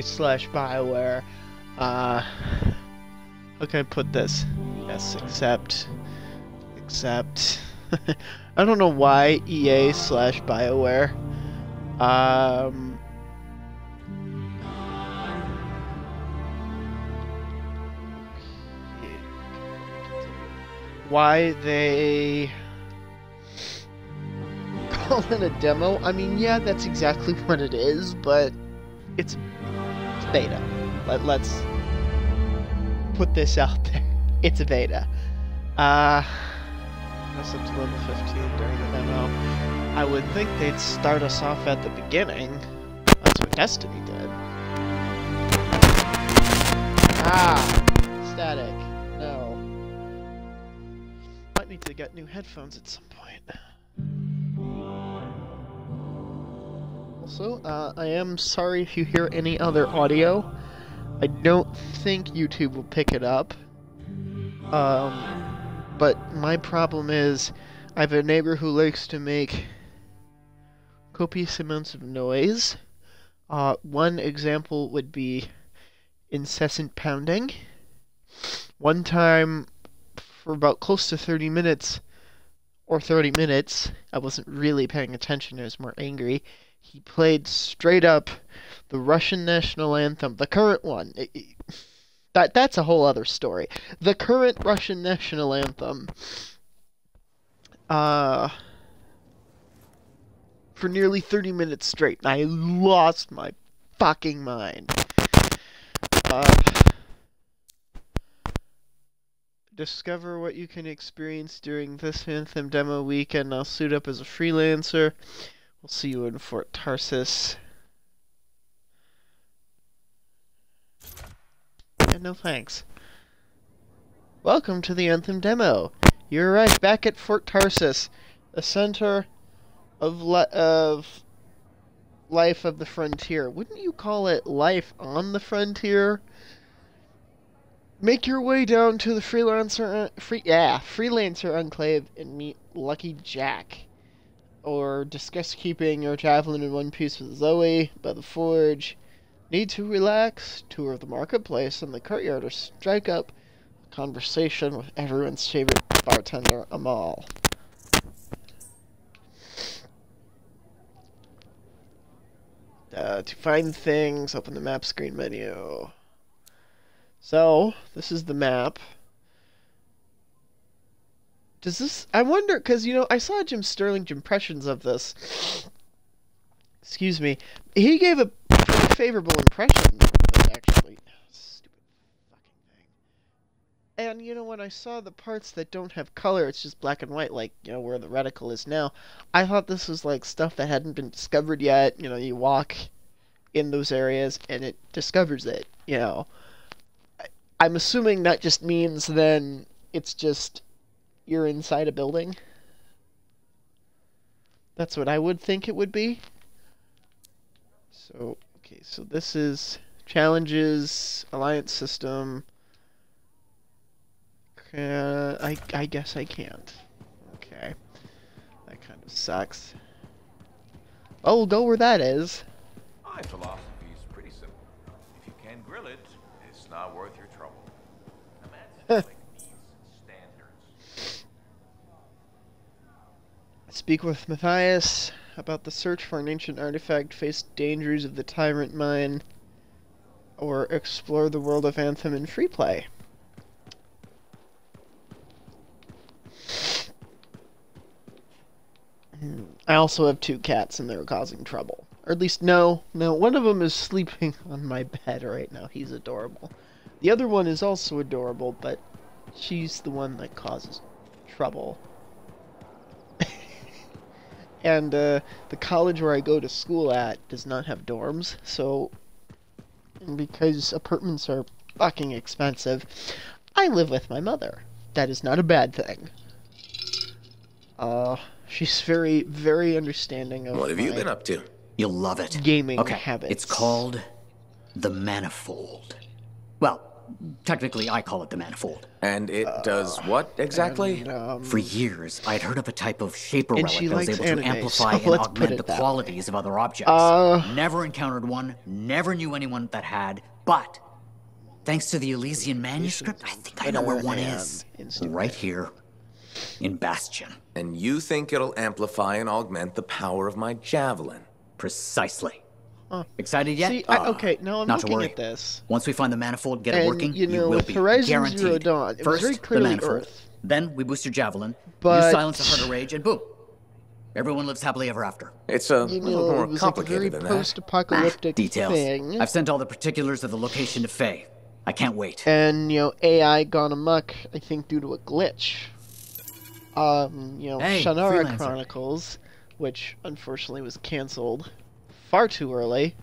slash BioWare. How can I put this? Yes, except. I don't know why EA slash BioWare. Why they call it a demo? I mean, yeah, that's exactly what it is, but it's beta. Let's put this out there. It's a beta. Us up to level 15 during the demo. I would think they'd start us off at the beginning. That's what Destiny did. Static. No. Might need to get new headphones at some point. Also, I am sorry if you hear any other audio. I don't think YouTube will pick it up. But my problem is, I have a neighbor who likes to make copious amounts of noise. One example would be incessant pounding. One time, for about close to 30 minutes, I wasn't really paying attention, I was more angry. He played straight up the Russian national anthem, the current one. That's a whole other story. The current Russian national anthem, for nearly 30 minutes straight. I lost my fucking mind. Discover what you can experience during this Anthem demo weekend. I'll suit up as a freelancer. We'll see you in Fort Tarsis. Yeah, no thanks. Welcome to the Anthem demo. You arrived back at Fort Tarsis, the center of life of the frontier. Wouldn't you call it life on the frontier? Make your way down to the Freelancer Enclave and meet Lucky Jack. Or discuss keeping your javelin in one piece with Zoe by the forge. Need to relax? Tour of the marketplace and the courtyard, or strike up a conversation with everyone's favorite bartender, Amal. To find things, open the map screen menu. So, this is the map. Does this... I wonder, because, you know, I saw Jim Sterling's impressions of this. Excuse me. He gave a pretty favorable impression of it, actually. Stupid fucking thing. And, you know, when I saw the parts that don't have color, it's just black and white, like, you know, where the reticle is now, I thought this was, like, stuff that hadn't been discovered yet. You know, you walk in those areas, and it discovers it, you know. I'm assuming that just means then it's just you're inside a building. That's what I would think it would be. So, okay, so this is challenges, alliance system. I guess I can't. Okay. That kind of sucks. Oh, we'll go where that is. My philosophy is pretty simple. If you can't grill it, it's not worth your trouble. Imagine like these standards. Speak with Matthias about the search for an ancient artifact, face dangers of the Tyrant Mine, or explore the world of Anthem in free play. I also have 2 cats and they're causing trouble. Or at least, no, one of them is sleeping on my bed right now. He's adorable. The other one is also adorable, but she's the one that causes trouble. And the college where I go to school at does not have dorms, so because apartments are fucking expensive, I live with my mother. That is not a bad thing. She's very, very understanding of what have you been up to? You'll love it. Gaming okay. habits. It's called The Manifold. Well, technically I call it the manifold. And it does what exactly? For years, I'd heard of a type of shaper And relic she that was likes able to anime, amplify so and let's put augment it the that qualities of other objects. Never encountered one, never knew anyone that had, but thanks to the Elysian manuscript, I think I know where one is. Right here in Bastion. And you think it'll amplify and augment the power of my javelin? Precisely. Excited yet? See, okay, now I'm Not to looking worry. at this. Once we find the manifold, get it And, working, you know, will with be Horizon guaranteed. Zero Dawn, it was First, very the clearly manifold. Earth. Then we boost your javelin. But- You silence the Heart of Rage, and boom. Everyone lives happily ever after. It's a You little know, more it was like a very complicated than that. post-apocalyptic Details. thing. I've sent all the particulars of the location to Faye. I can't wait. And, you know, AI gone amok, I think, due to a glitch. You know, Hey, Shannara freelancer. Chronicles, which unfortunately was canceled far too early.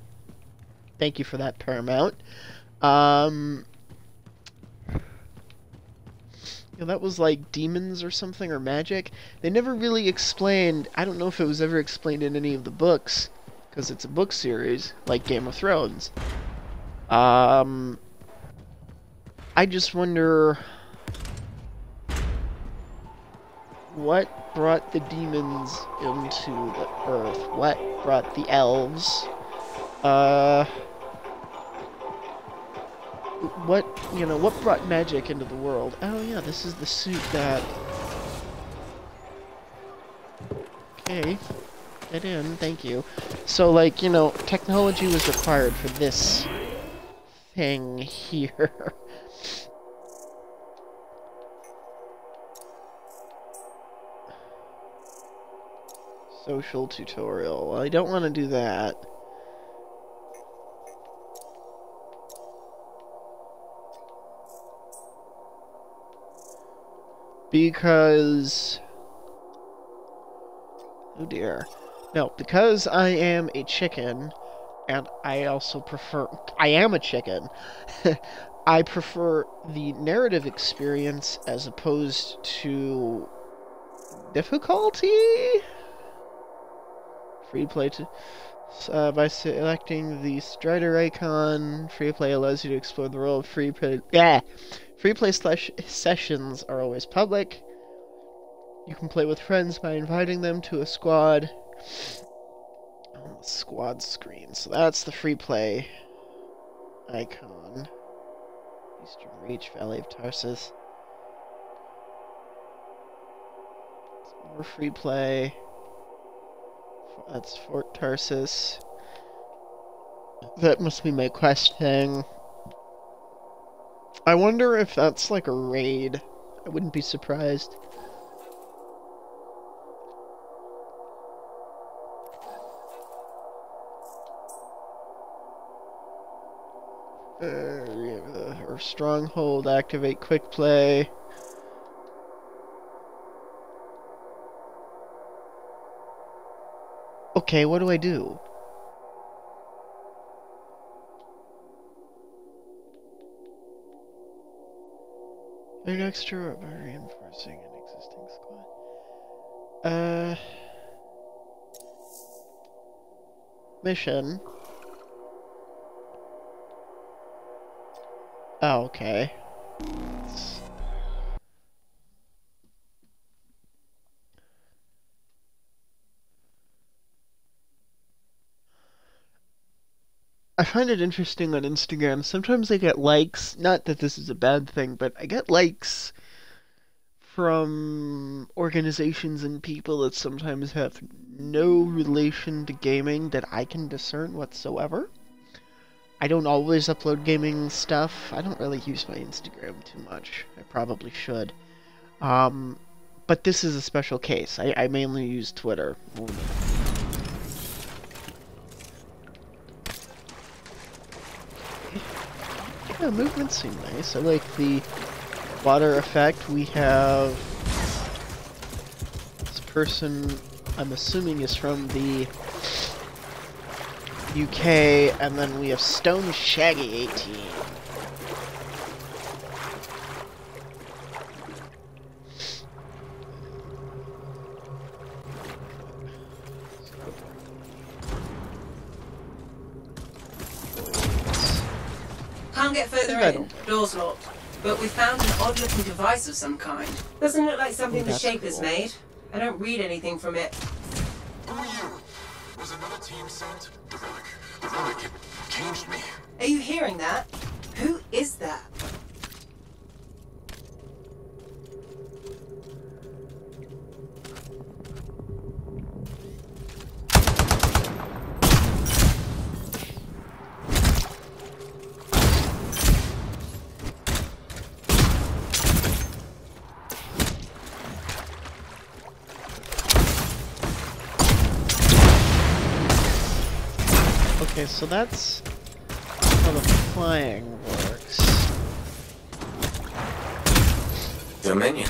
Thank you for that, Paramount. You know, that was like demons or something, or magic. They never really explained, I don't know if it was ever explained in any of the books, because it's a book series, like Game of Thrones. I just wonder what brought the demons into the earth? What brought the elves? What, you know, what brought magic into the world? Oh yeah, this is the suit that... Okay, get in, thank you. So, like, you know, technology was required for this thing here. Social tutorial. Well, I don't want to do that. Because... oh dear. No, because I am a chicken, and I also prefer... I am a chicken. I prefer the narrative experience as opposed to... difficulty? Free play to... by selecting the Strider icon, free play allows you to explore the world. Free play sessions are always public. You can play with friends by inviting them to a squad on the squad screen. So that's the free play icon. Eastern Reach, Valley of Tarsus. More free play. That's Fort Tarsus. That must be my quest thing. I wonder if that's like a raid. I wouldn't be surprised. Or stronghold, activate quick play. Okay, what do I do? An extra by reinforcing an existing squad. Mission. Oh, okay. I find it interesting on Instagram. Sometimes I get likes, not that this is a bad thing, but I get likes from organizations and people that sometimes have no relation to gaming that I can discern whatsoever. I don't always upload gaming stuff. I don't really use my Instagram too much. I probably should. But this is a special case. I mainly use Twitter. Yeah, movements seem nice. I like the water effect. We have this person, I'm assuming, is from the UK, and then we have Stone Shaggy 18. How can't get further in. Door's locked. But we found an odd-looking device of some kind. Doesn't look like something the Shaper's made. I don't read anything from it. Who are you? Was another team sent? The relic. The relic. It changed me. Are you hearing that? Who is that? Okay, so that's how the flying works. Dominion.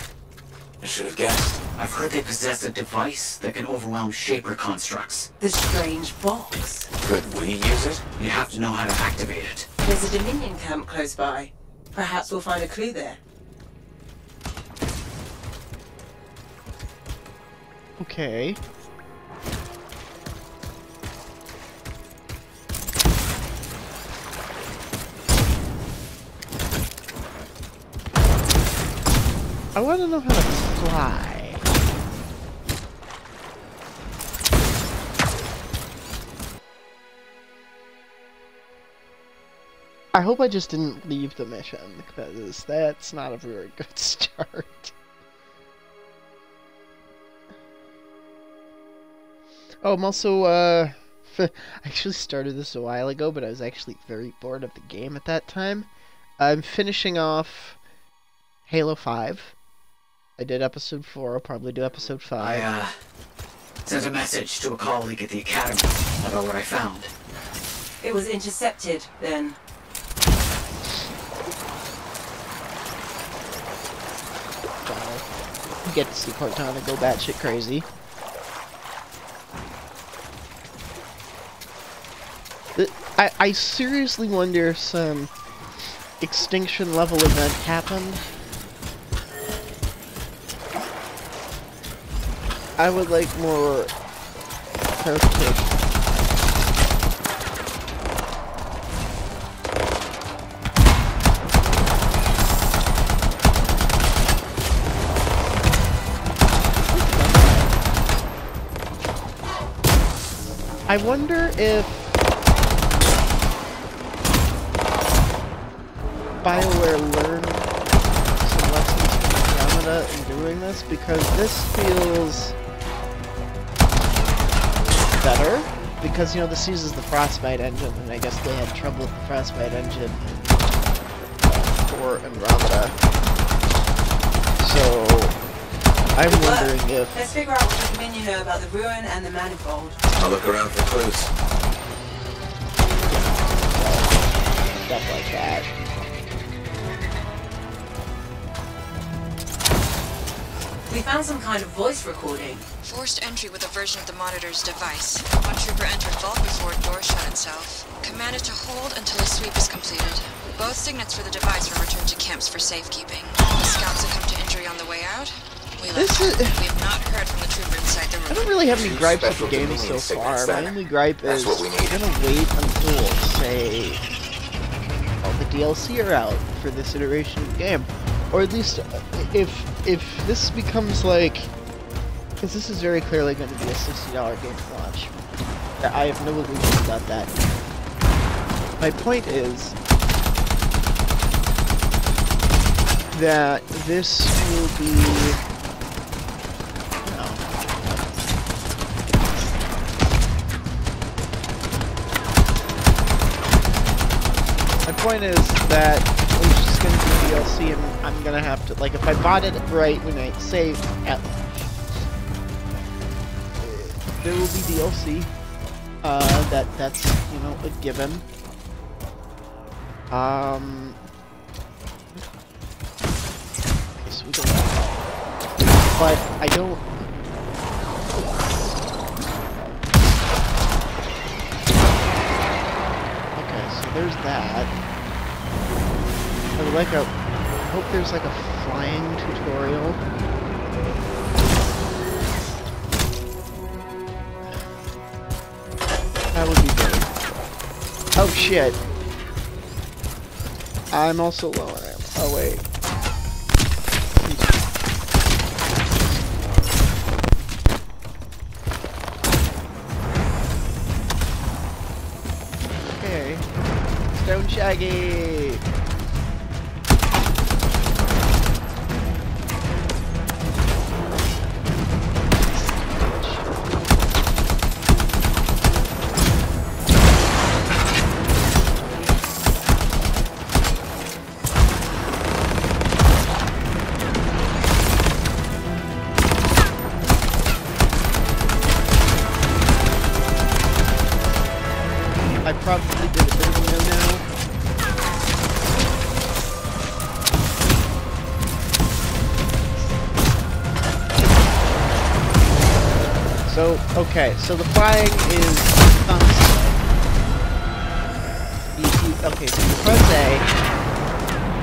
I should have guessed. I've heard they possess a device that can overwhelm Shaper constructs. The strange box. Could we use it? You have to know how to activate it. There's a Dominion camp close by. Perhaps we'll find a clue there. Okay. I want to know how to fly. I hope I just didn't leave the mission, because that's not a very good start. Oh, I'm also, I actually started this a while ago, but I was actually very bored of the game at that time. I'm finishing off Halo 5. I did episode 4, I'll probably do episode 5. I, sent a message to a colleague at the Academy about what I found. It was intercepted, then. Wow. You get to see Cortana go batshit crazy. I seriously wonder if some extinction level event happened. I would like more clarification. I wonder if BioWare learned some lessons from Andromeda in doing this, because this feels better, because, you know, this uses the Frostbite engine, and I guess they had trouble with the Frostbite engine for Andromeda. So, I'm wondering if... Let's figure out what the Dominion know about the Ruin and the Manifold. I'll look around for clues. Stuff like that. We found some kind of voice recording. Forced entry with a version of the monitor's device. One trooper entered vault before a door shut itself. Commanded to hold until a sweep is completed. Both signets for the device were returned to camps for safekeeping. The scouts have come to injury on the way out. We have not heard from the trooper inside the room. I don't really have any gripes with the game so far. My only gripe is I'm gonna wait until, say, all the DLC are out for this iteration of the game. Or at least, if this becomes like... Because this is very clearly going to be a $60 game to launch. I have no illusions about that. My point is that this will be... My point is that it's just going to be DLC, and I'm going to have to, like, if I bought it right when I save at launch, there will be DLC. That's, you know, a given. Okay, so we go back. But I don't... Okay, so there's that. I would like a... I hope there's like a flying tutorial. That would be great. Oh shit. I'm also low on ammo. Oh, wait. Okay. Stone Shaggy! I probably did a bit of no now. So, okay, so the flying is thumbstick. Okay, so you press A,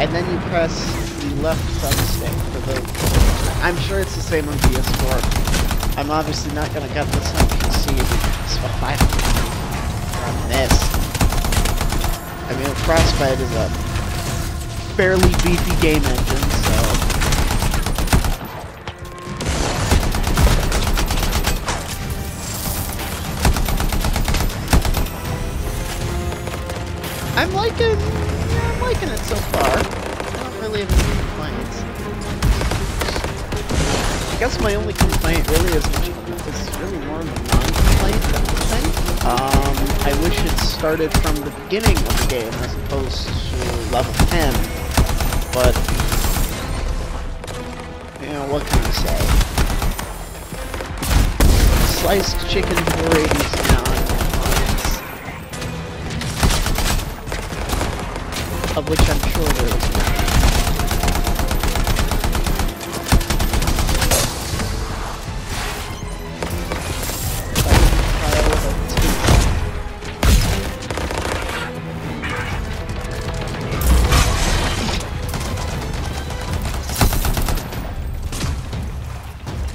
and then you press the left thumbstick for the... I'm sure it's the same on PS4. I'm obviously not going to get this on PC because I on this. I mean, Frostbite is a fairly beefy game engine, so... I'm liking it so far. I don't really have any complaints. I guess my only complaint really is really more of a non-complaint than a complaint. I wish it started from the beginning of the game as opposed to level 10, but, you know, what can I say? Sliced chicken varieties beyond complaints. Of which I'm sure there is one.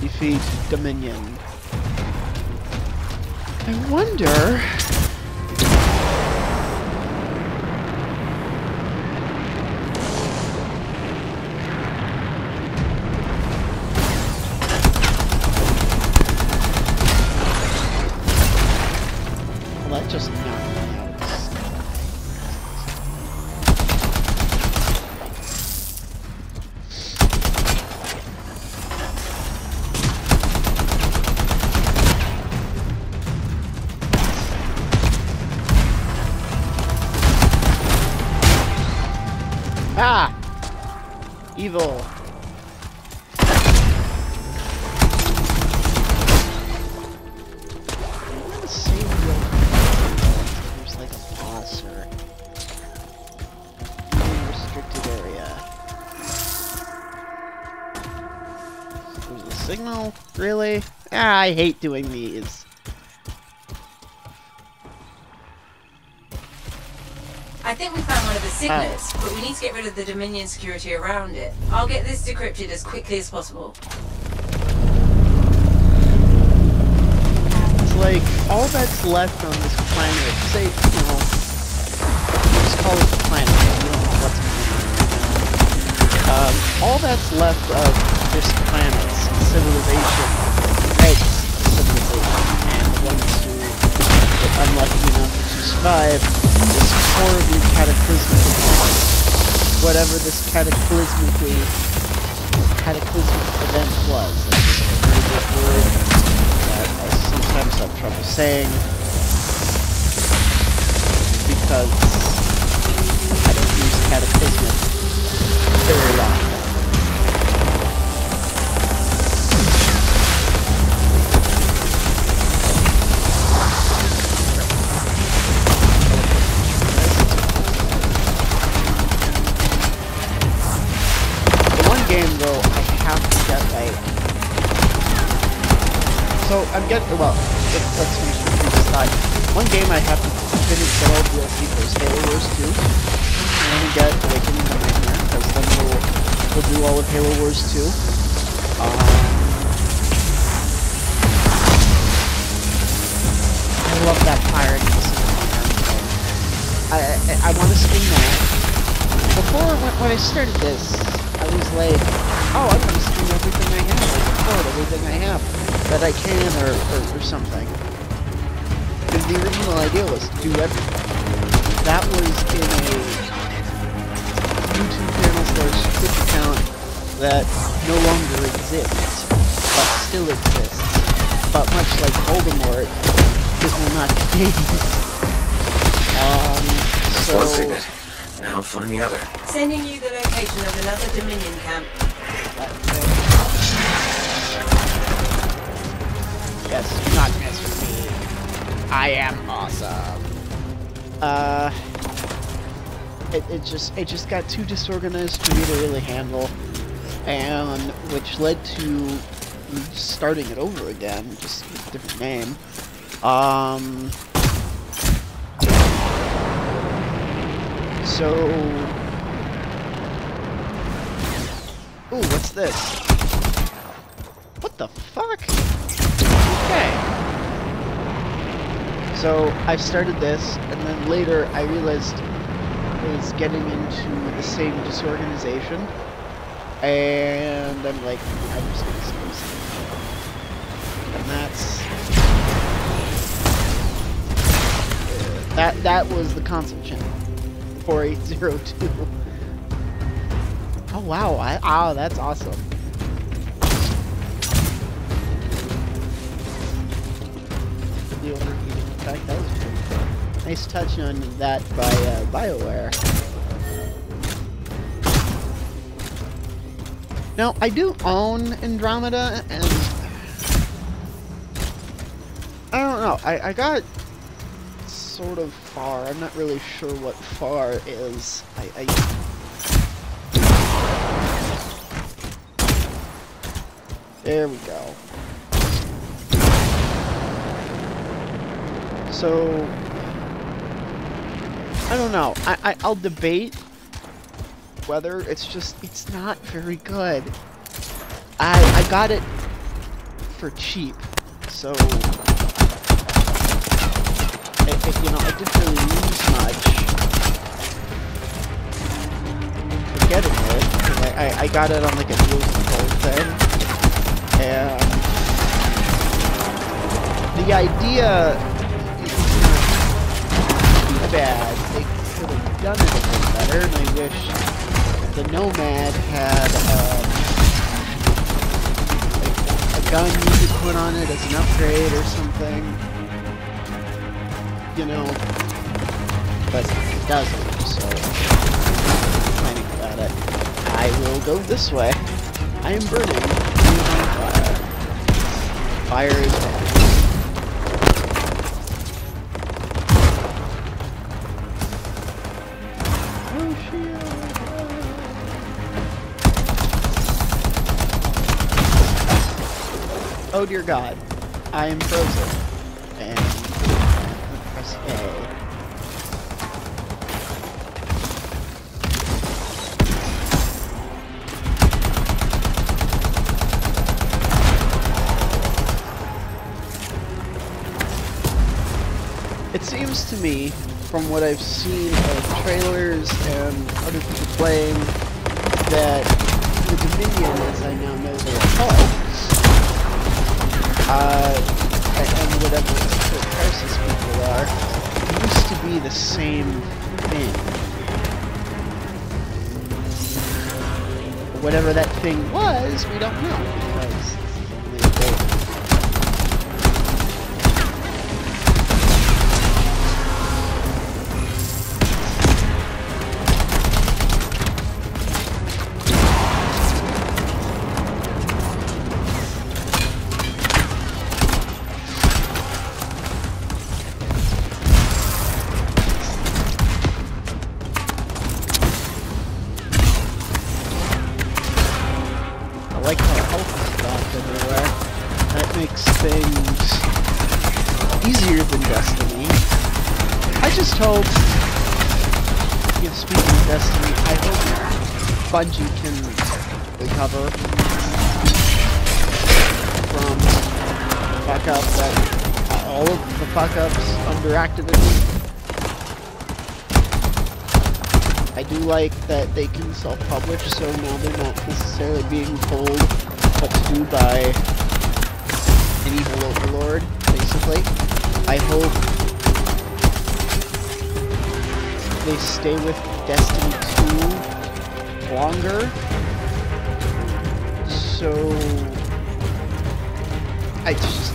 Defeat Dominion. I wonder... Well, that just knocked me out. Ah! Evil. I'm gonna save real quick. There's like a boss or restricted area. There's a signal? Really? Ah, I hate doing these. I think we found one of the signets, but we need to get rid of the Dominion security around it. I'll get this decrypted as quickly as possible. It's like, all that's left on this planet, say, you know, just call it the planet, you don't know what's going on. All that's left of this planet's civilization, civilization, and the ones who get unlucky enough to survive, this horribly cataclysmic, whatever this cataclysmic event was. That's a very good word that I sometimes have trouble saying because I don't use cataclysmic very often. Game though, I have to get like... So I'm getting, well, let's finish the previous side. One game I have to finish the whole DLC for is Halo Wars 2. And then we get Awakening of Nightmare, because then we'll do all of Halo Wars 2. I love that pirate. I want to skin that. before, when I started this, I was like, oh, I'm going to stream everything I have, or record everything I have that I can, or something. Because the original idea was to do everything. That was in a YouTube channel / Twitch account that no longer exists, but still exists. But much like Voldemort, it will not fade. So... One signet. Now find the other. Sending you the location of another Dominion camp. Yes, do not mess with me. I am awesome. It just got too disorganized for me to really handle, and which led to starting it over again, just with a different name. So, ooh, what's this? What the fuck? Okay. So I started this, and then later I realized I was getting into the same disorganization, and I'm like, I'm just gonna skip it. And that was the console channel. 4802. Oh wow, that's awesome. The overheating effect, that was pretty cool. Nice touch on that by BioWare. Now, I do own Andromeda, and I don't know, I got sort of far. I'm not really sure what far is. There we go. So I don't know. I'll debate whether it's not very good. I got it for cheap, so you know, I didn't really lose much for getting it, because I got it on like a deals and gold thing, and the idea is not too bad. They could have done it a bit better, and I wish the Nomad had a gun you could put on it as an upgrade or something. You know, but it doesn't, so complaining about it. I will go this way. I am burning on fire. Fire is bad. Oh shit. Oh dear God. I am frozen. And press A. It seems to me, from what I've seen of trailers and other people playing, that the Dominion, as I now know they are called, and whatever the Crisis people are, used to be the same thing. Whatever that thing was, we don't know, because it's only a beta. I like how health is dropped everywhere. That makes things easier than Destiny. I just hope, you know, speaking of Destiny, I hope Bungie can recover from the fuck-up that all of the fuck-ups under Activision. I do like that they can self-publish, so now they're not necessarily being told what to do by an evil overlord, basically. I hope they stay with Destiny 2 longer. So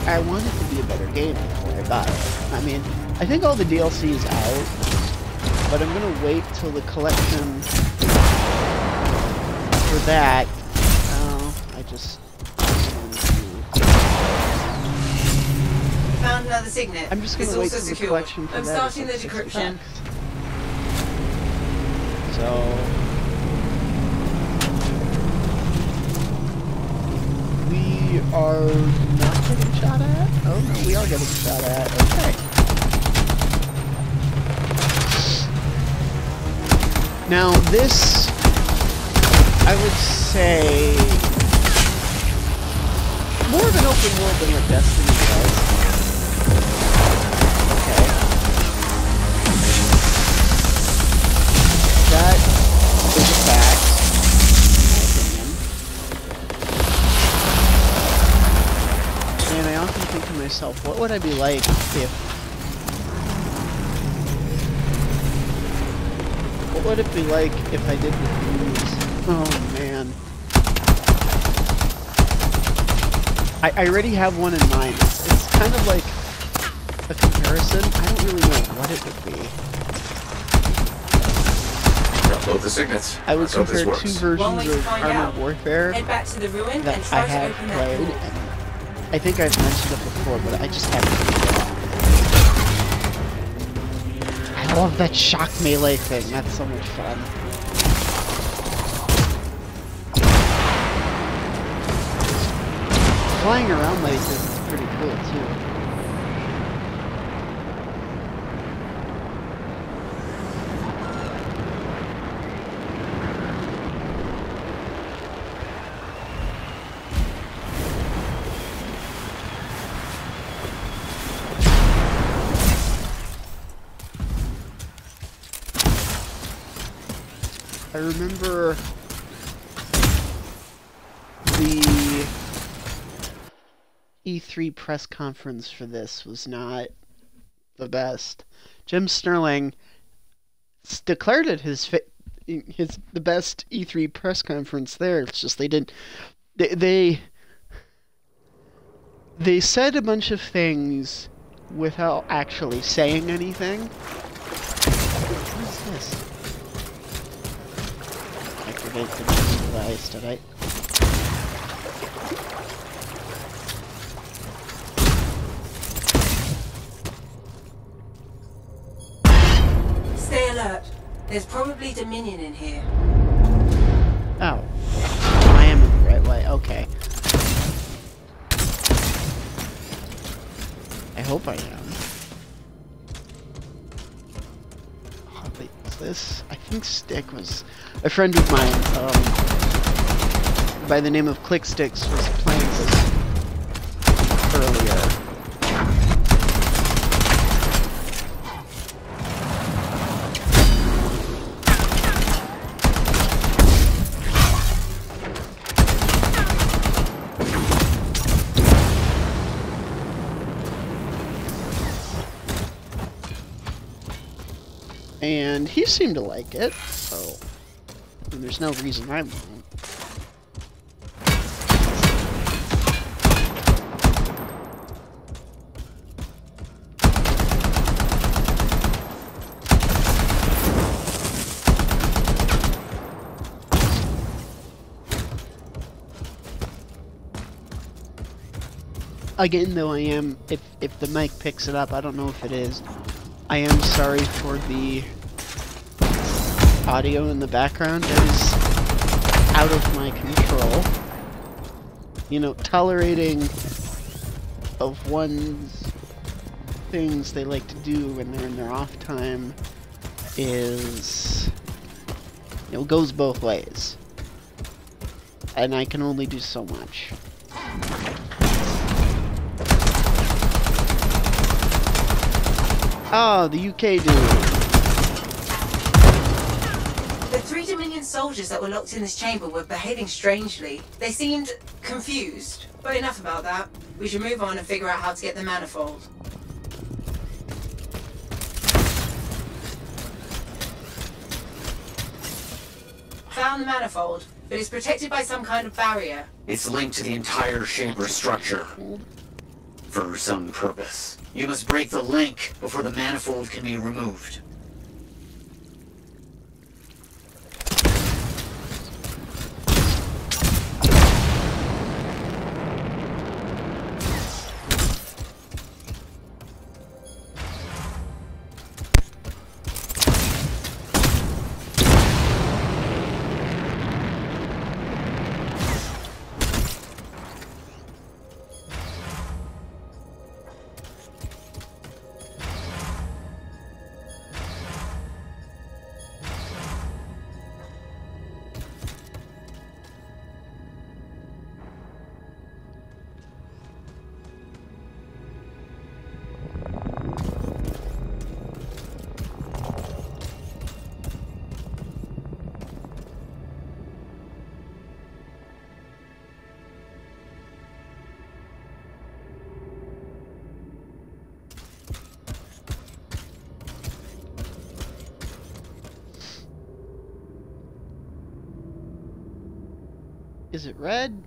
I want it to be a better game before I buy it. I mean, I think all the DLC is out, but I'm gonna wait till the collection for that. I just want to. Found another signet. I'm just gonna wait till the collection for I'm that. starting the decryption. So. We are not getting shot at? Oh no, we are getting shot at. Okay. Now this, I would say, more of an open world than what Destiny does. Okay. That is a fact, in my opinion. And I often think to myself, what would I be like if... What would it be like if I did reviews? Oh man. I already have one in mind. It's kind of like a comparison. I don't really know what it would be. Upload the signets. I would compare two versions of Armored out. Warfare Head back to the ruin that and I try to have open that played. door. And I think I've mentioned it before, but I just haven't figured it out. I love that shock melee thing. That's so much fun. Flying around like this is pretty cool too. I remember the E3 press conference for this was not the best. Jim Sterling declared it the best E3 press conference there. It's just they didn't. They said a bunch of things without actually saying anything. What is this? Activate the device, did I? Stay alert. There's probably Dominion in here. Oh. I am in the right way. Okay. I hope I am. Oh, wait, was this? I think Stick was... A friend of mine, by the name of Clicksticks, was playing this earlier. And he seemed to like it, so and there's no reason I won't. Again, though, I am, if the mic picks it up, I don't know if it is, I am sorry for the audio in the background. It is out of my control. You know, tolerating of one's things they like to do when they're in their off time is, you know, goes both ways. And I can only do so much. Oh, the UK dude. 3 Dominion soldiers that were locked in this chamber were behaving strangely. They seemed confused. But enough about that. We should move on and figure out how to get the manifold. Found the manifold, but it's protected by some kind of barrier. It's linked to the entire chamber structure. For some purpose. You must break the link before the manifold can be removed. Is it red?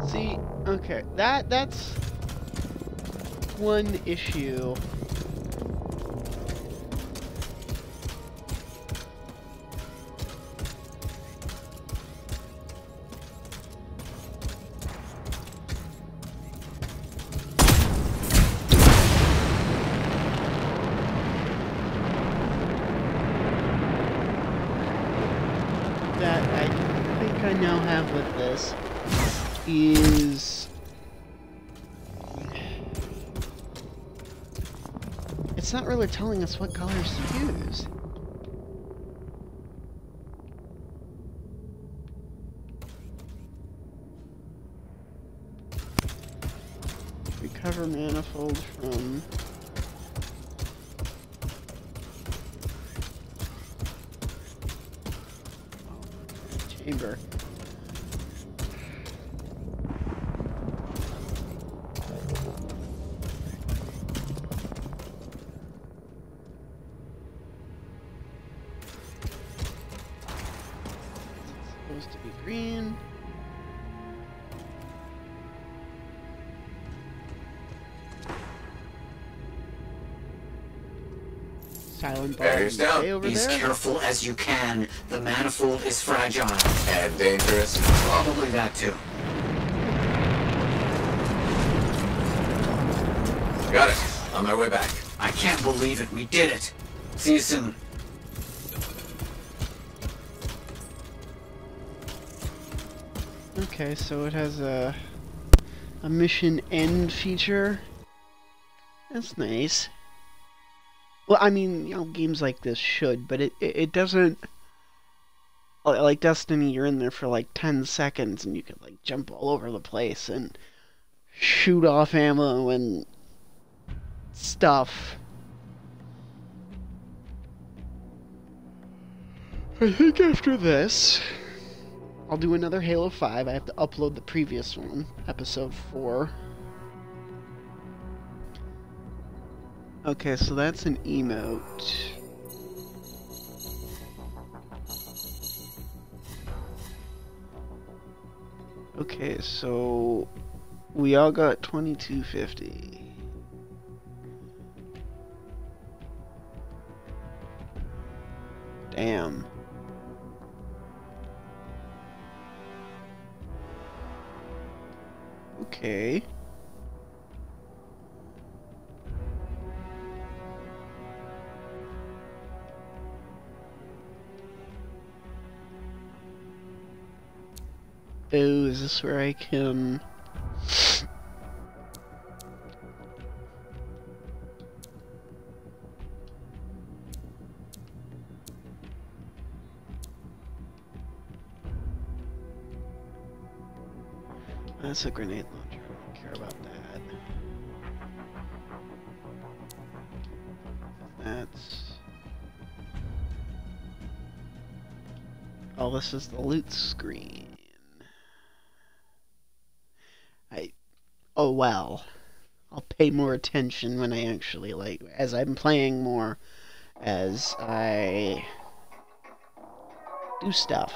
See, okay, that's one issue. That I think I now have with this is it's not really telling us what colors to use. Recover manifold from chamber. It's supposed to be green. Silent ball. Barriers down. Over Be as there. careful as you can. The manifold is fragile. And dangerous. Probably that too. Got it. On my way back. I can't believe it. We did it. See you soon. Okay, so it has a mission end feature. That's nice. Well, I mean, you know, games like this should, but it doesn't. Like Destiny, you're in there for like 10 seconds and you can like jump all over the place and shoot off ammo and stuff. I think after this, I'll do another Halo 5. I have to upload the previous one, episode 4. Okay, so that's an emote. Okay, so we all got 2250. Damn. Okay. Oh, is this where I can... That's a grenade launcher. I don't care about that. That's... Oh, this is the loot screen. Oh well. I'll pay more attention when I actually, like, as I'm playing more, as I do stuff.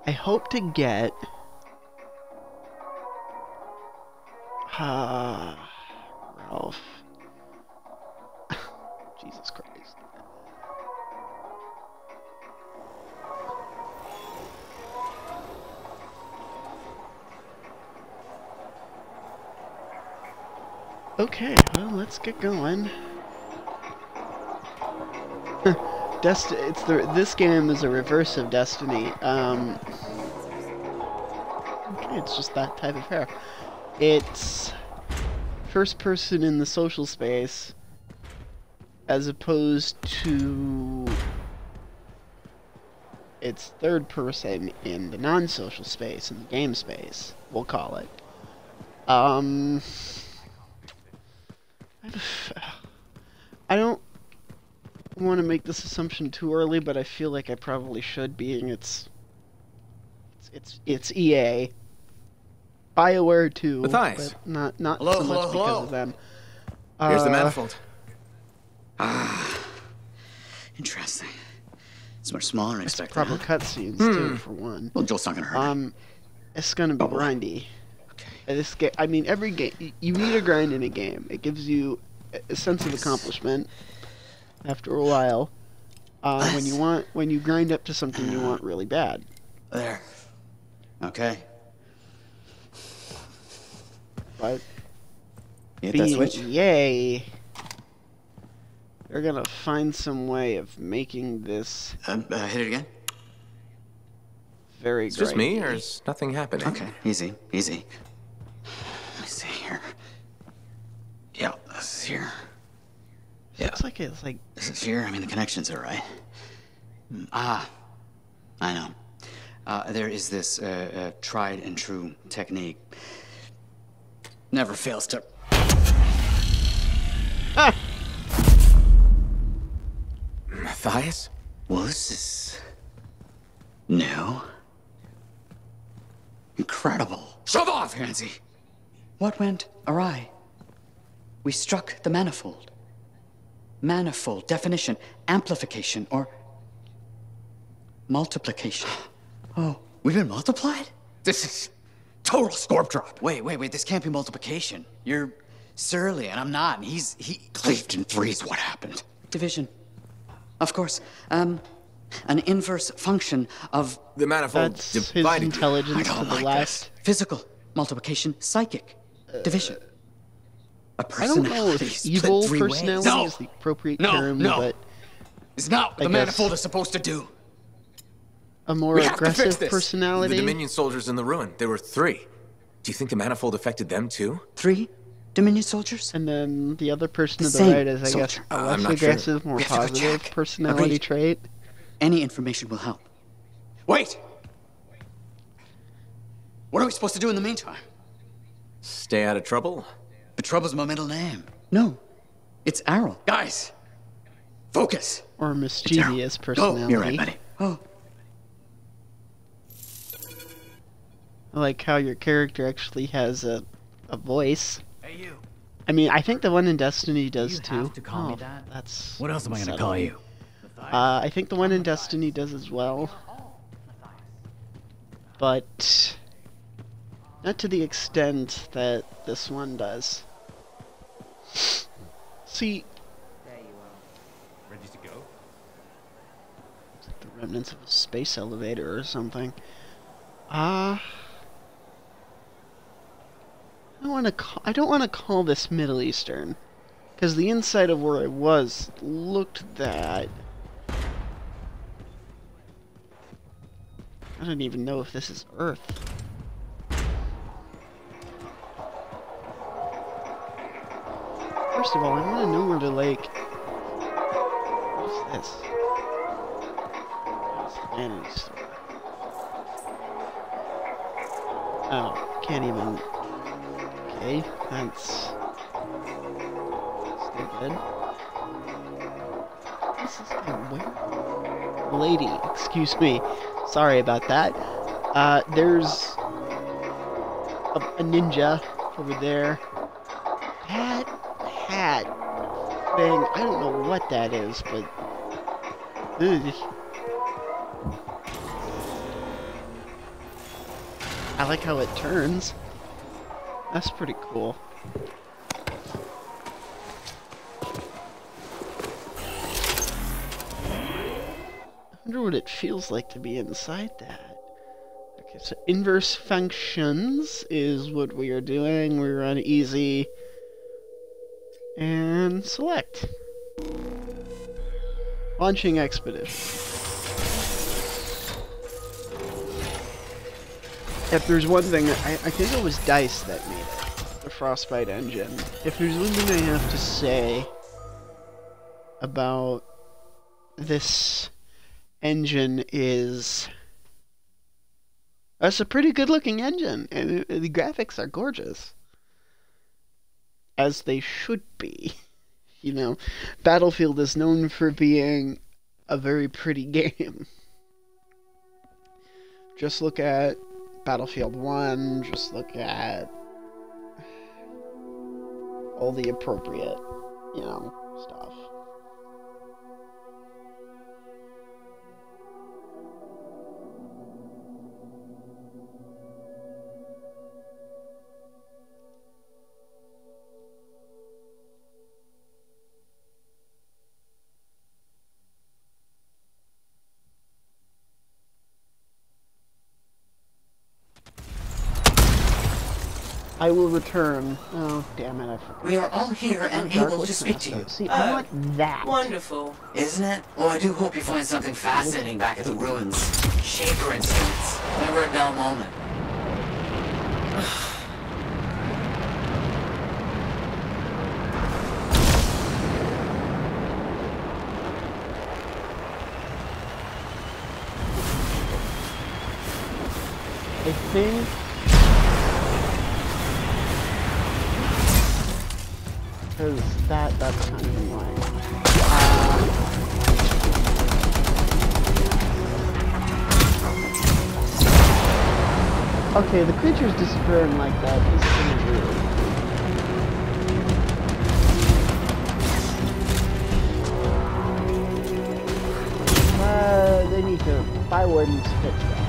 I hope to get Ralph. Jesus Christ. Okay, well, let's get going. This game is a reverse of Destiny. Okay, it's just that type of hair. It's first person in the social space, as opposed to it's third person in the non-social space, in the game space, we'll call it. I don't want to make this assumption too early, but I feel like I probably should, being it's EA. BioWare too, Matthias. but not Hello, so much hello, because hello. of them. Here's the manifold. Interesting. It's much smaller than I It's expected. proper cutscenes too, for one. Well, Joel's not gonna hurt. It's gonna be grindy. Okay. This game, I mean, every game you need a grind in a game. It gives you a sense of accomplishment after a while. When you grind up to something you want really bad. There. Okay. But You hit that being switch? EA, they're gonna find some way of making this Hit it again? very It's just me, grindy. or is nothing happening? Okay, easy, easy. Let me see here. Yeah, this is here. Yeah, Looks like it's like this is here. I mean, the connections are right. I know. There is this tried and true technique. Never fails to... Matthias? Well, this is... new. Incredible. Shove off, Hansi! What went awry? We struck the manifold. Manifold, definition, amplification, or multiplication. Oh, we've been multiplied? This is total scorp drop. Wait, this can't be multiplication. You're surly, and I'm not, and he cleaved in three is what happened. Division. Of course. An inverse function of... The manifold that's his divided. intelligence I to don't the like left. this. Physical. Multiplication. Psychic. Division. A I don't know personality if split evil three ways. personality No. is the appropriate No, term, no. but It's not what I the guess- manifold is supposed to do. a more We have to fix aggressive this. personality. The Dominion soldiers in the ruin. There were 3. Do you think the manifold affected them too? 3 Dominion soldiers? And then the other person to the Same right is, I guess, soldier. a I'm less not sure. aggressive, more We have to go positive check. personality Agreed. trait. Any information will help. Wait! What are we supposed to do in the meantime? Stay out of trouble? But Trouble's my middle name. No, it's Errol. Guys, focus. Or mischievous Go. personality. You're right, buddy. Oh, I like how your character actually has a voice. Hey, you. I mean, I think the one in Destiny does You too. have to call me Oh, that? That's What else am I gonna unsettling. call you? I think the one in Destiny does as well. But not to the extent that this one does. See, Ready to go? it's like the remnants of a space elevator or something. I don't want to call this Middle Eastern, because the inside of where I was looked that. I don't even know if this is Earth. First of all, I want to know where to, like... What's this? It's the vanity store. Oh, can't even... Okay, that's... stupid. This is where? Lady, excuse me. Sorry about that. There's a ninja over there. That hat thing, I don't know what that is, but... Ugh. I like how it turns. That's pretty cool. I wonder what it feels like to be inside that. Okay, so inverse functions is what we are doing. We run easy. And select. Launching expedition. If there's one thing, I think it was DICE that made it, the Frostbite engine. If there's one thing I have to say about this engine is... It's a pretty good looking engine, and the graphics are gorgeous. As they should be. You know, Battlefield is known for being a very pretty game. Just look at Battlefield 1, just look at all the appropriate, you know, stuff. I will return. Oh, damn it, I forgot. We are all here and able to speak to you. See, I want that. Wonderful. Isn't it? Well, I do hope you find something fascinating back at the ruins. Shaper instruments. Never a dull moment. I think... Because that's kind of annoying. Okay, the creature's disappearing like that is pretty weird. They need to buy wardens fix that.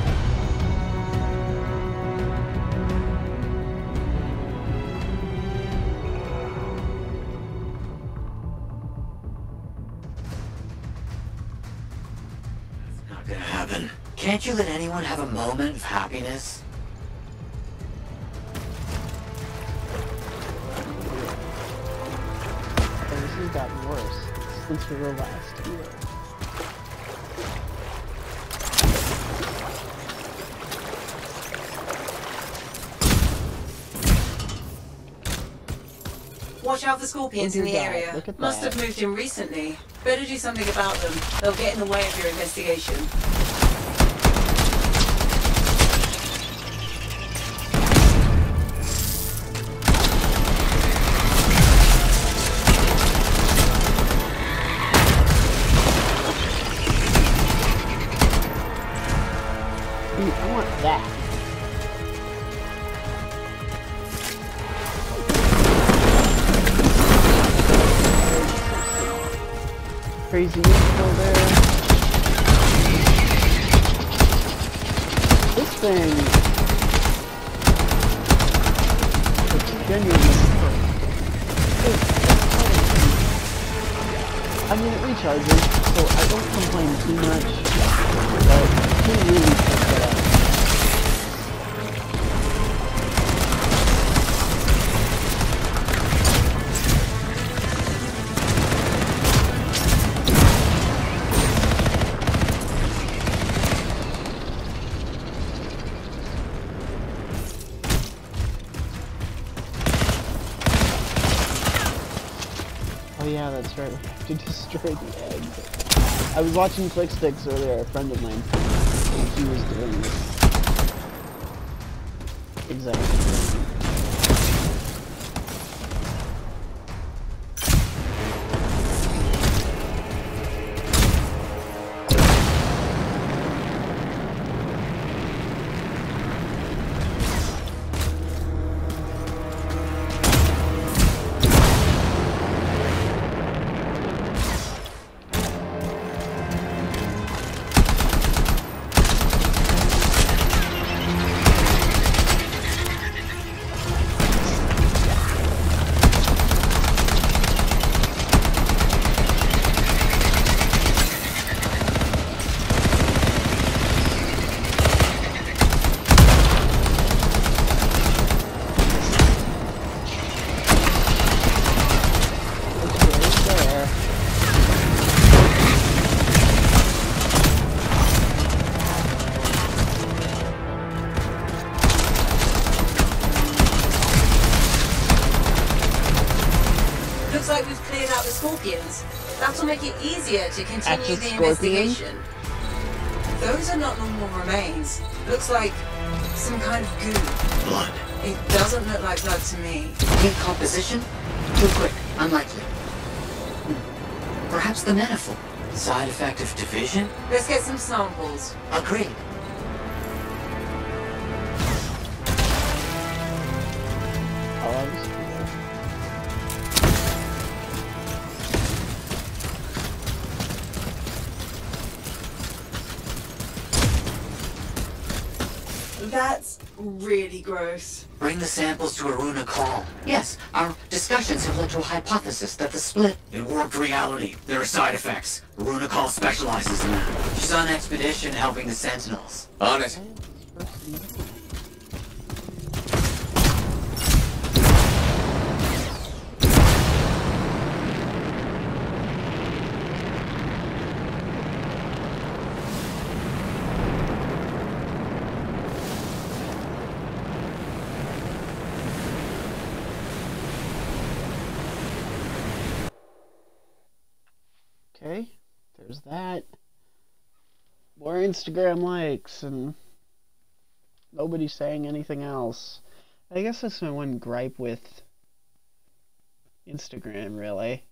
Can't you let anyone have a moment of happiness? This has gotten worse since we were last here. Watch out for scorpions in the area. Must have moved in recently. Better do something about them. They'll get in the way of your investigation. I want that. Crazy is still there. This thing is genuinely perfect. I mean, it recharges, so I don't complain too much, but he really picks it up. Oh yeah, that's right. We have to destroy the egg. I was watching Click Sticks earlier, a friend of mine, and he was doing this exactly. Looks like we've cleared out the scorpions. That'll make it easier to continue Active the scorpion? investigation. Those are not normal remains. Looks like some kind of goo. Blood. It doesn't look like blood to me. Decomposition? Too quick. Unlikely. Perhaps the manifold. Side effect of division? Let's get some samples. Agreed. That's really gross. Bring the samples to Aruna Call. Yes, our discussions have led to a hypothesis that the split in warped reality. There are side effects. Aruna Call specializes in that. She's on expedition helping the Sentinels. On it. Okay, there's that. More Instagram likes, and nobody's saying anything else. I guess that's my one gripe with Instagram, really.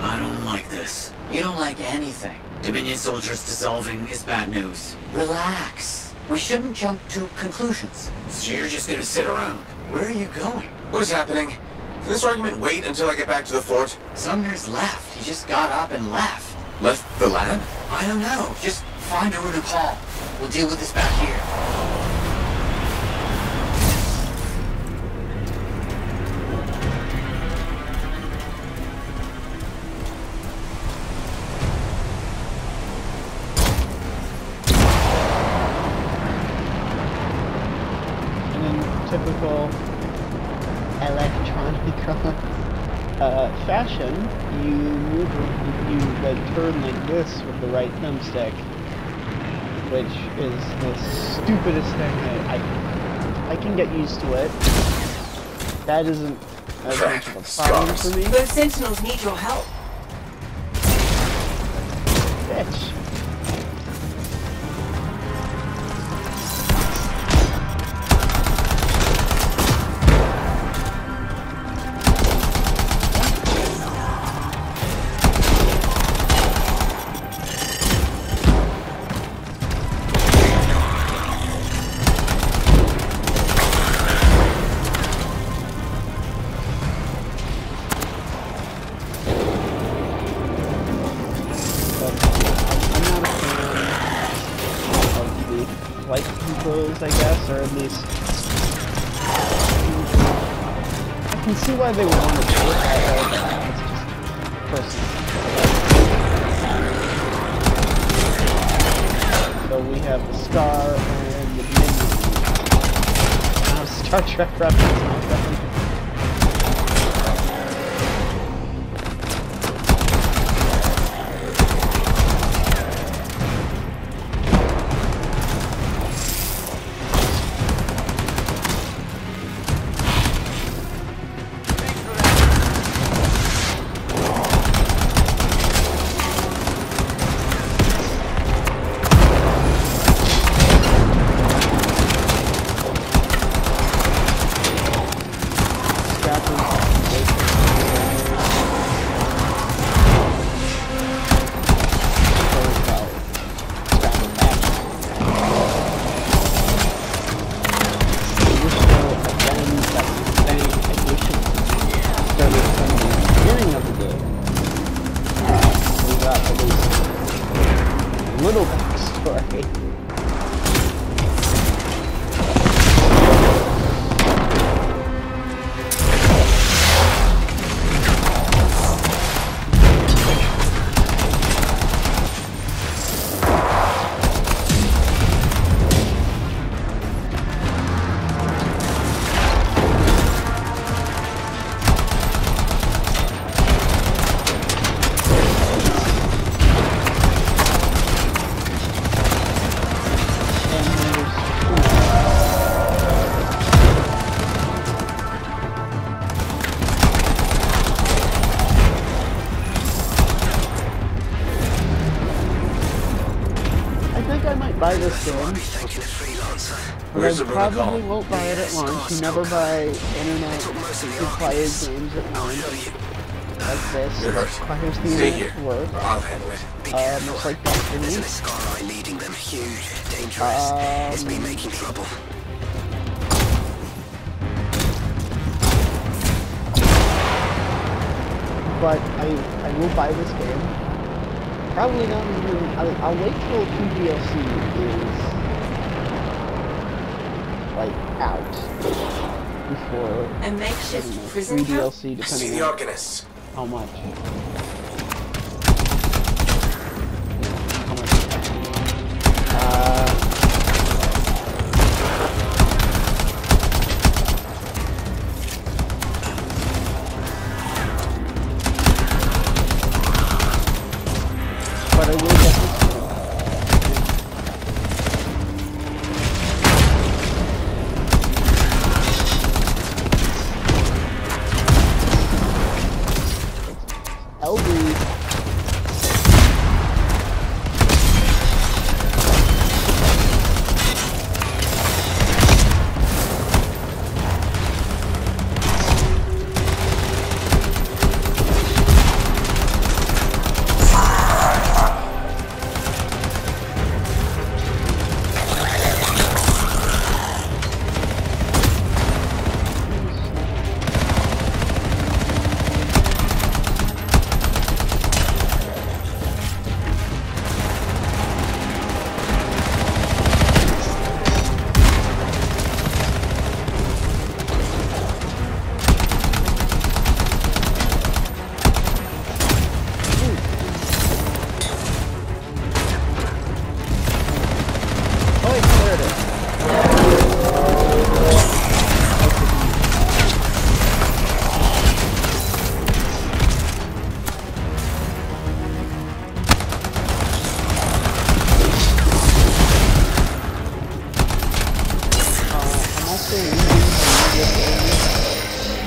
I don't like this. You don't like anything. Dominion soldiers dissolving is bad news. Relax. We shouldn't jump to conclusions. So you're just gonna sit around. Where are you going? What is happening? Can this argument wait until I get back to the fort? Sumner's left. He just got up and left. Left the lab? I don't know. Just find Aruna Call. We'll deal with this back here. Typical electronic fashion, you like turn like this with the right thumbstick, which is the stupidest thing. I can get used to it. That isn't as much of a problem for me. Those Sentinels need your help. Bitch. I guess, or at least I can see why they would want to do it. It's just personal. So we have the Star and the Minion. Now Star Trek reference. Little backstory. Buy this game, but I probably won't buy it at launch. You never buy internet-required games at launch like this. It requires the internet to work. It's like Destiny. But I will buy this game. Probably not even. I'll wait till 2 DLC is like out before. A makeshift prison 3 DLC, depending on how much. But I will get this one. LB.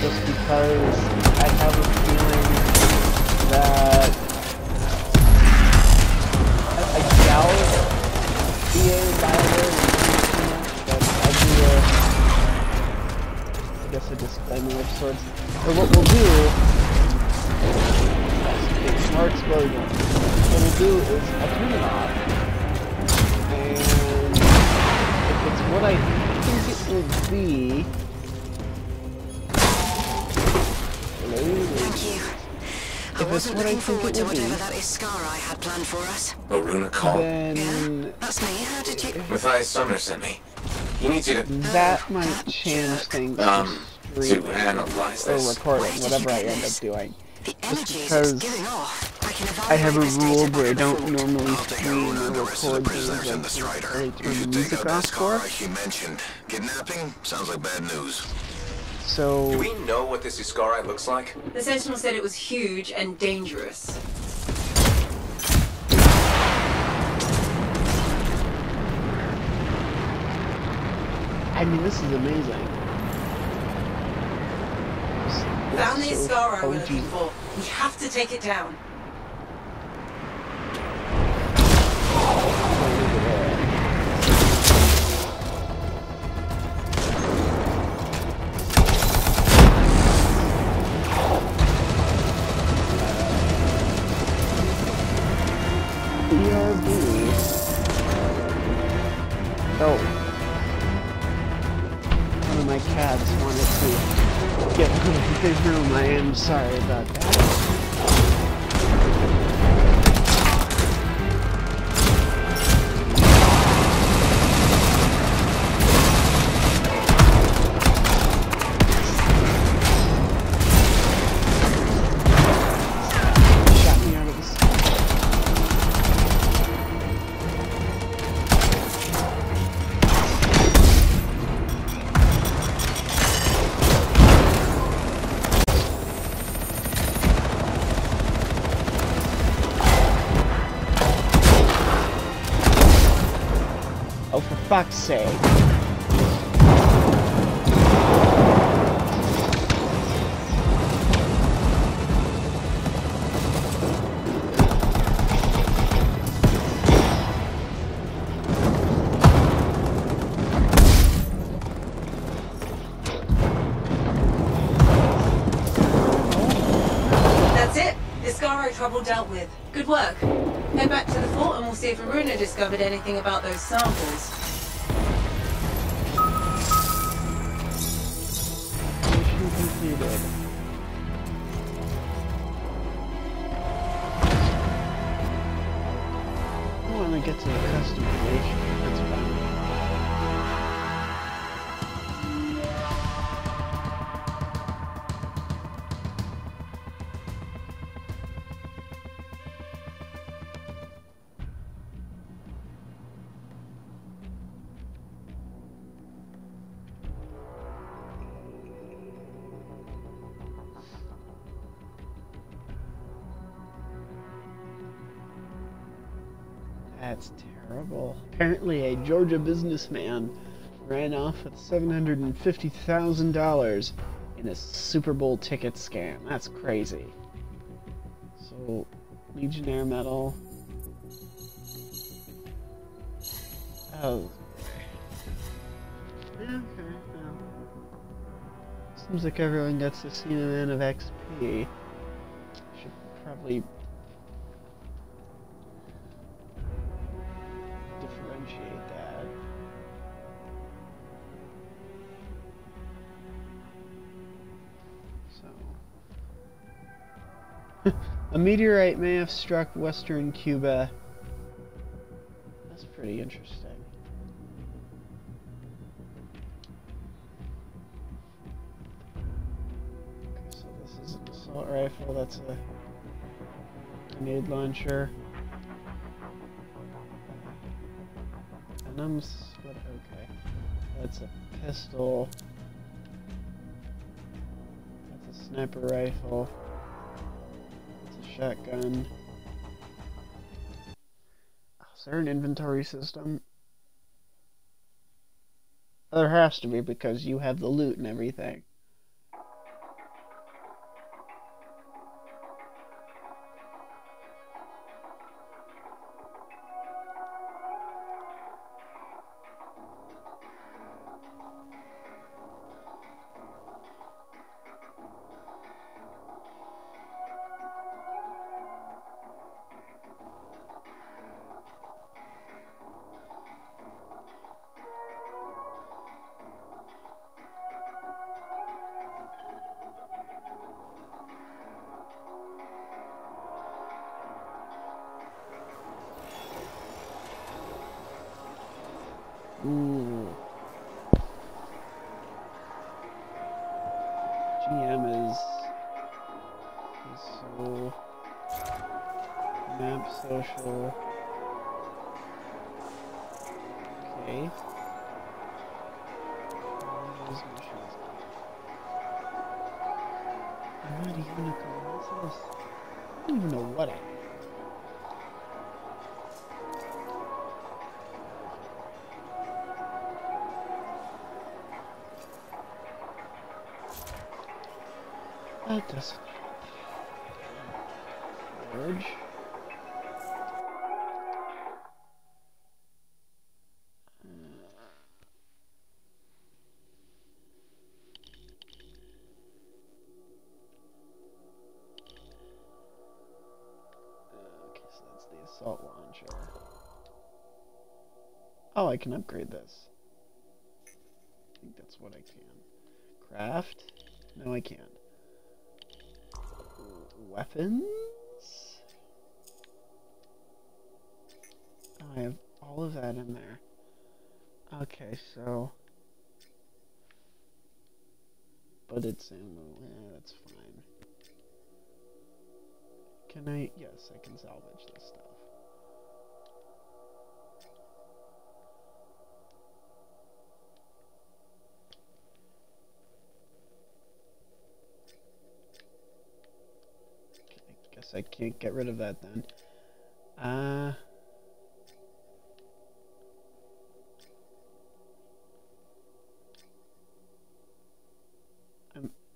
Just because I have a feeling that I doubt EA and BioWare but I guess a disclaimer of sorts. But what we'll do, smart explosion, what we'll do is I'll turn it off, and if it's what I think it will be, thank you. If it's what I think it will be, that Iskara I had planned for us. A runa call? then That's me. How did you... Matthias Sumner sent me. He needs you to... that might change things to analyze or this. recording, whatever I end up doing. The energy is because giving off. I can I have a evaluate this rule data where I don't back normally I'll take stream out or the rest of the record prisoners things in the Strider. until I You turn the should take music out off that for. Scar he mentioned. Kidnapping? Sounds like bad news. Do So we know what this Iskari looks like? The Sentinel said it was huge and dangerous. I mean, this is amazing. Found the So Iskara we're OG. looking for. We have to take it down. get out of the room. I am sorry about that. Oh, for fuck's sake. That's it. Iscaro trouble dealt with. Good work. Head back to the fort and we'll see if Aruna discovered anything about those samples. Mission completed. I want to get to the customization. That's fine. That's terrible. Apparently a Georgia businessman ran off with $750,000 in a Super Bowl ticket scam. That's crazy. So, Legionnaire medal. Oh. Yeah, okay, well. Seems like everyone gets to see an amount of XP. Should probably differentiate that. So, a meteorite may have struck western Cuba. That's pretty interesting. Okay, so this is an assault rifle. That's a grenade launcher. What? Okay. That's a pistol. That's a sniper rifle. That's a shotgun. Oh, is there an inventory system? There has to be because you have the loot and everything. Ooh. GM is so map social. Okay. Those missions. I'm not even a what's this? I don't even know what I That doesn't. Forge. Okay, so that's the assault launcher. Oh, I can upgrade this. I think that's what I can. Craft. No, I can't. Weapons? Oh, I have all of that in there. Okay, so... But it's ammo. Yeah, that's fine. Can I... Yes, I can salvage this stuff. Guess I can't get rid of that then.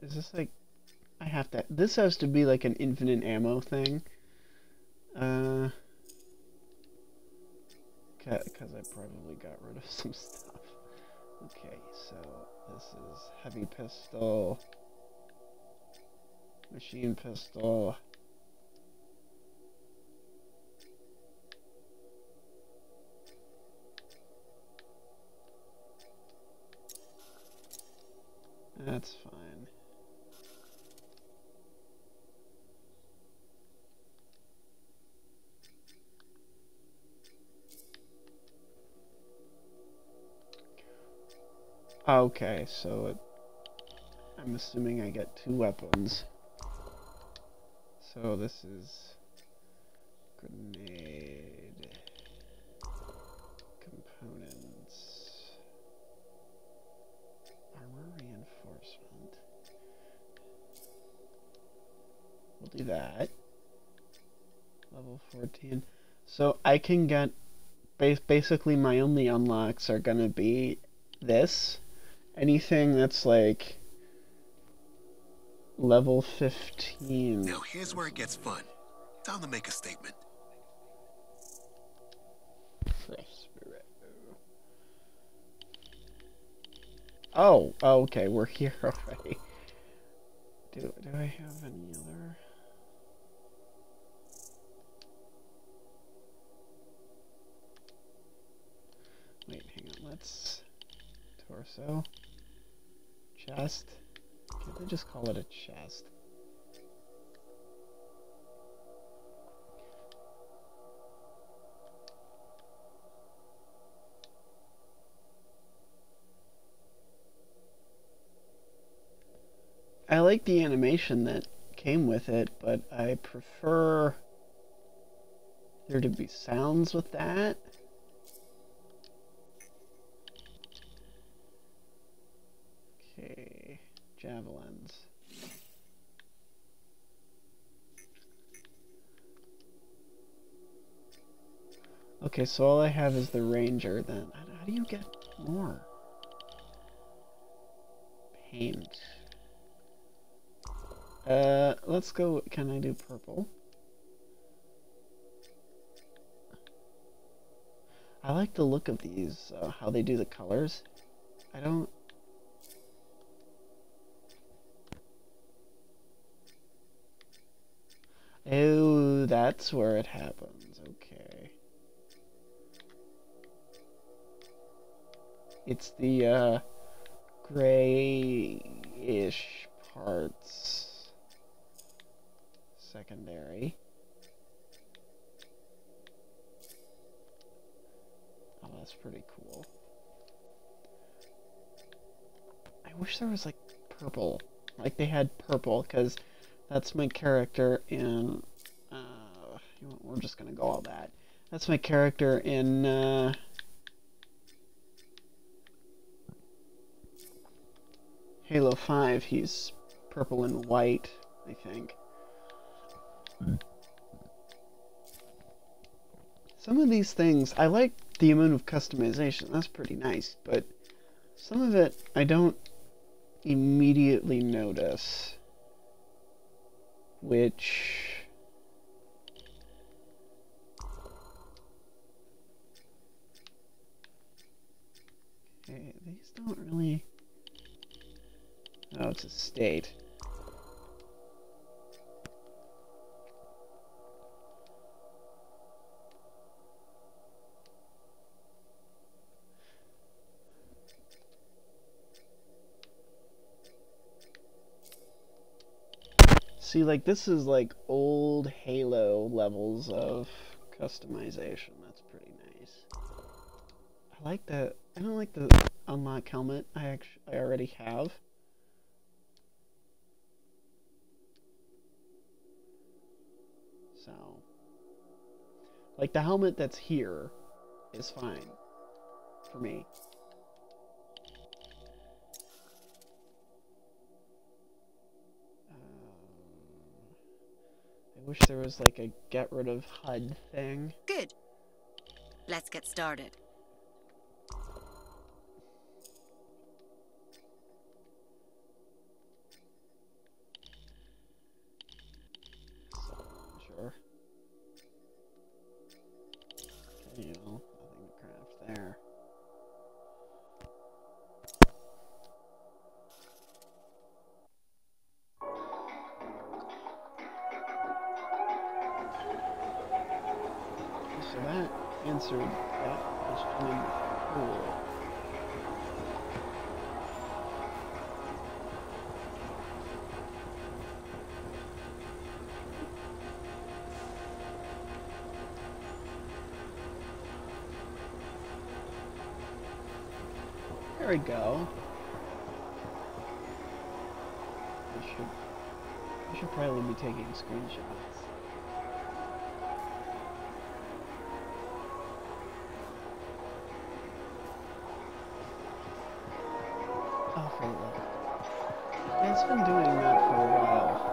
Is this like... I have to... This has to be like an infinite ammo thing. Because I probably got rid of some stuff. Okay, so this is heavy pistol. Machine pistol. That's fine. Okay, so I'm assuming I get 2 weapons. So this is grenade components, armor reinforcement. We'll do that. Level 14. So I can get basically my only unlocks are gonna be this. Anything that's like level 15. Now here's where it gets fun. Time to make a statement. Oh, okay, we're here already. Do I have any other? Wait, hang on, let's... Torso. Chest. Can't they just call it a chest? I like the animation that came with it, but I prefer there to be sounds with that. Okay, javelins. Okay, so all I have is the ranger then. How do you get more? Paint. Let's go, can I do purple? I like the look of these, how they do the colors. I don't... Oh, that's where it happens, okay. It's the, grayish parts. Secondary. Oh, that's pretty cool. I wish there was like purple. Like they had purple, because that's my character in... we're just gonna go all that. That's my character in... Halo 5. He's purple and white, I think. Some of these things, I like the amount of customization, that's pretty nice, but some of it I don't immediately notice, which... Okay, these don't really... Oh, it's a state. See, like, this is like old Halo levels of customization. That's pretty nice. I like that. I don't like the unlock helmet I already have. So, like, the helmet that's here is fine for me. I wish there was like a get rid of HUD thing. Good. Let's get started. Sure. Okay, you know, nothing to craft there. So that answered that question in the pool. There we go. I should probably be taking screenshots. Oh, for love. It's been doing that for a while.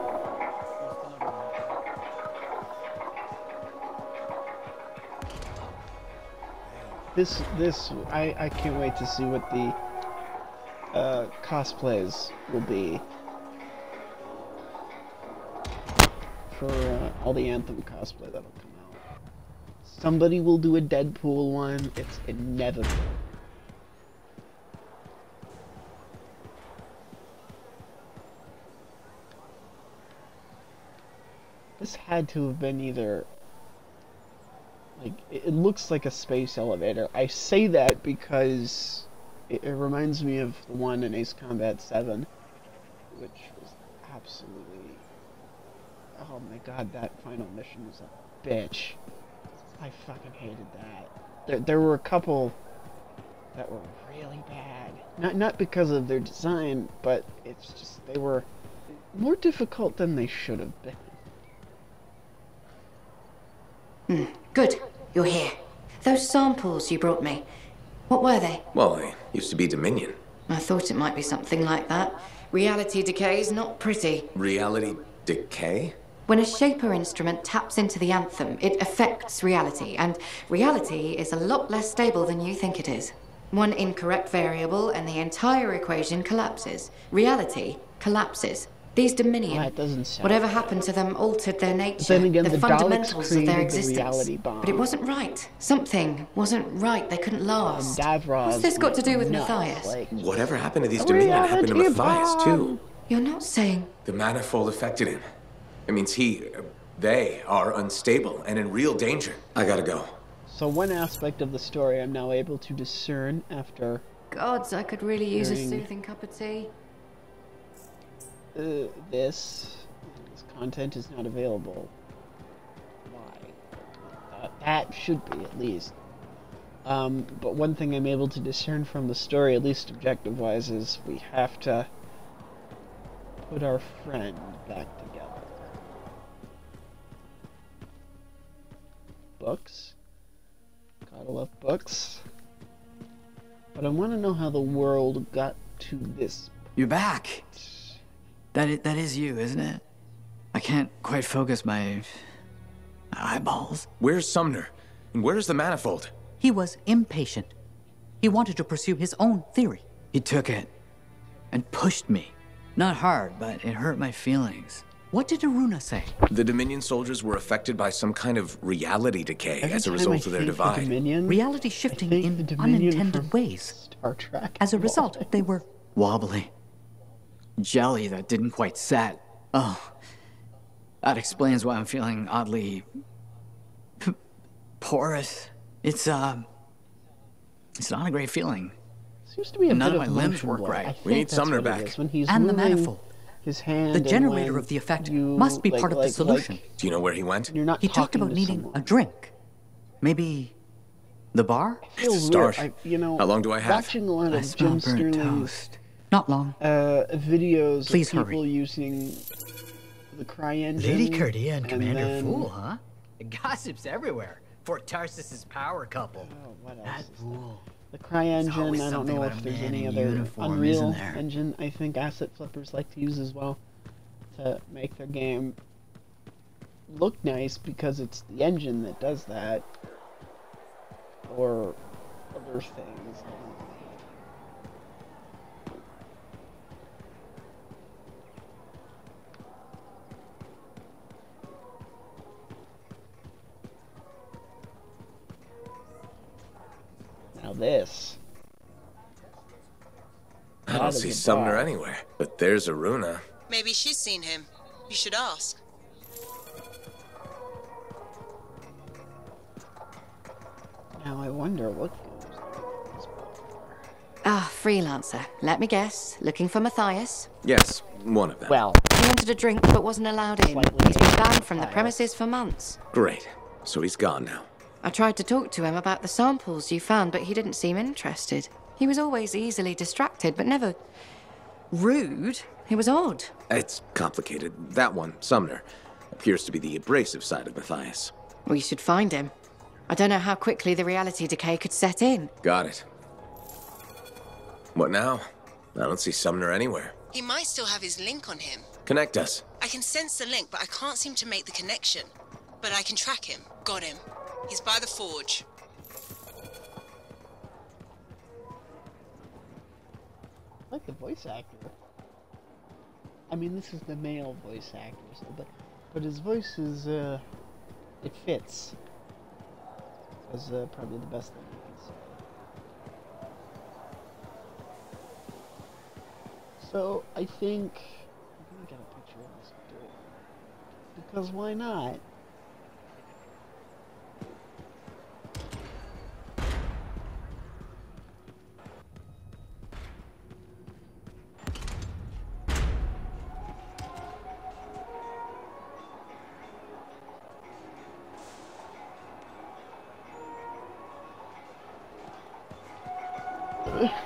I can't wait to see what the cosplays will be for all the Anthem cosplay that'll come out. Somebody will do a Deadpool one. It's inevitable. This had to have been either, like, it looks like a space elevator. I say that because it reminds me of the one in Ace Combat 7, which was absolutely, oh my god, that final mission was a bitch. I fucking hated that. There were a couple that were really bad. Not because of their design, but it's just, they were more difficult than they should have been. Good. You're here. Those samples you brought me, what were they? Well, they used to be Dominion. I thought it might be something like that. Reality decay's not pretty. Reality decay? When a Shaper instrument taps into the Anthem, it affects reality, and reality is a lot less stable than you think it is. One incorrect variable and the entire equation collapses. Reality collapses. These Dominion, that doesn't sound whatever good. happened to them altered their nature, Then again, the the fundamentals Daleks of their created the existence. reality bomb. But it wasn't right. Something wasn't right. They couldn't last. What's this got to do with Matthias? Like, Whatever happened to these Dominion happened to Matthias, too. You're not saying... The manifold affected him. It means they are unstable and in real danger. I gotta go. so one aspect of the story I'm now able to discern after Gods, I could really use a soothing cup of tea. this content is not available. Why? That should be, at least. But one thing I'm able to discern from the story, at least objective-wise, is we have to put our friend back together. Books. Gotta love books. But I want to know how the world got to this. You're back. That is you, isn't it? I can't quite focus my eyeballs. Where's Sumner? And where's the manifold? He was impatient. He wanted to pursue his own theory. He took it and pushed me. Not hard, but it hurt my feelings. What did Aruna say? The Dominion soldiers were affected by some kind of reality decay Every as a time result I of their think the divide. Dominion, Reality I shifting think in the Dominion unintended from ways. Star Trek. As a result, they were wobbly. Jelly that didn't quite set. Oh, that explains why I'm feeling oddly porous. It's not a great feeling. Seems to be a None bit of my limbs motion work blur. right. I think We need that's Sumner what it back. is. When he's And the moving, manifold. his hand. The and generator when of the effect you, must be part of the solution. Do you know where he went? You're not He talked talking about to needing someone. a drink. Maybe the bar? Feels Start. weird. You know, How long do I have? watching a lot I of smell Jim burnt Sterling's toast. Not long. videos Please of people hurry. using the CryEngine. Lady Curdia and and Commander then- Fool, huh? Gossip's everywhere. Fort Tarsus's power couple. Oh, what else That is fool. The CryEngine, always I don't something know about if a there's man any in other uniform, Unreal isn't there? Engine. I think asset flippers like to use as well to make their game look nice because it's the engine that does that, or other things. Now this. I That don't is see a Sumner bar. anywhere. But there's Aruna. Maybe she's seen him. You should ask. Now I wonder what goes. Ah, freelancer. Let me guess. Looking for Matthias? Yes, one of them. Well, He wanted a drink but wasn't allowed in. Slightly He's been banned from the Matthias. premises for months. Great. So he's gone now. I tried to talk to him about the samples you found, but he didn't seem interested. He was always easily distracted, but never rude. He was odd. It's complicated. That one, Sumner, appears to be the abrasive side of Matthias. We should find him. I don't know how quickly the reality decay could set in. Got it. What now? I don't see Sumner anywhere. He might still have his link on him. Connect us. I can sense the link, but I can't seem to make the connection. But I can track him. Got him. He's by the forge. I like the voice actor. I mean, this is the male voice actor, so, but his voice is, it fits. That's probably the best thing you can say. So, I think I'm gonna get a picture of this door. Because why not?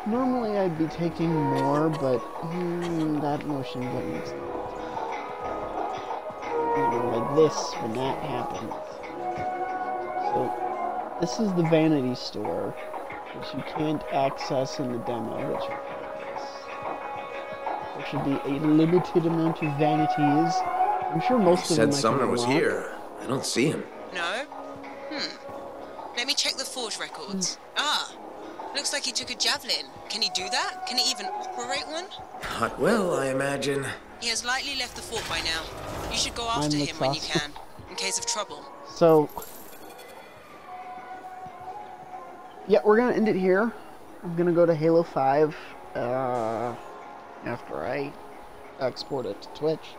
Normally I'd be taking more, but that motion button is like this when that happens. So this is the vanity store, which you can't access in the demo, which there should be a limited amount of vanities. I'm sure most You of them said I Sumner can was unlock. here. I don't see him. No? Let me check the forge records. Ah, looks like he took a javelin. Can he do that? Can he even operate one? Not well, I imagine. He has likely left the fort by now. You should go after Mine him looks when you awesome. can, in case of trouble. So, yeah, we're gonna end it here. I'm gonna go to Halo 5 after I export it to Twitch.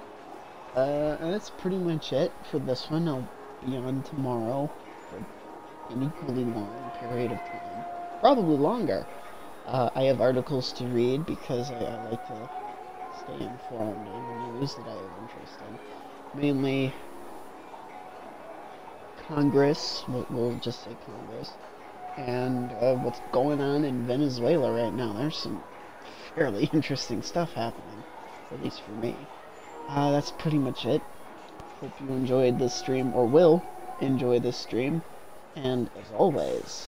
And that's pretty much it for this one. I'll be on tomorrow for an equally long period of time. Probably longer. I have articles to read because I like to stay informed on the news that I have interest in. Mainly Congress, we'll just say Congress, and what's going on in Venezuela right now. There's some fairly interesting stuff happening, at least for me. That's pretty much it. Hope you enjoyed this stream, or will enjoy this stream, and as always,